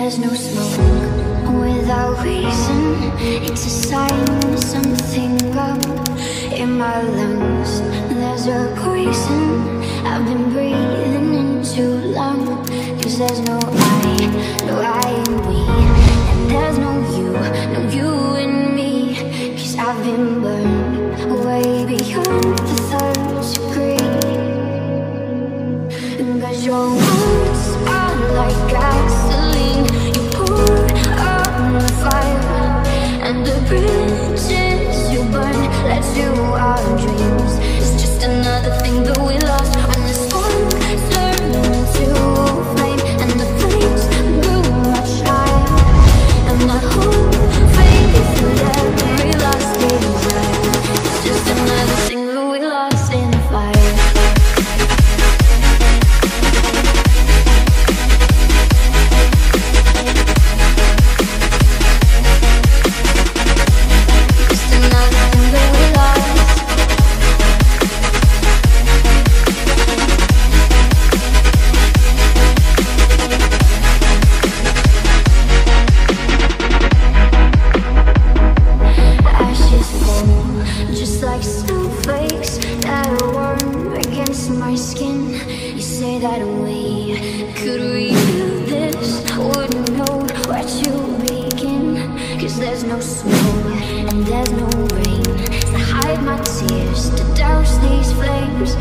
there's no smoke without reason. It's a sign something up in my lungs. There's a poison I've been breathing in too long. Cause there's no I and we. And there's no you and me. Cause I've been burned way beyond the third degree. Cause your words are like gasoline you pour on the fire, and the bridges you burn led to our dreams. It's just another thing that we lost when the spark turned into flame, and the flames grew much higher, and my whole faith that we lost desire. It's just another thing that we lost in the fire. Snowflakes that are warm against my skin. You say that we could rebuild this, wouldn't know where to begin. Cause there's no snow and there's no rain to hide my tears, to douse these flames.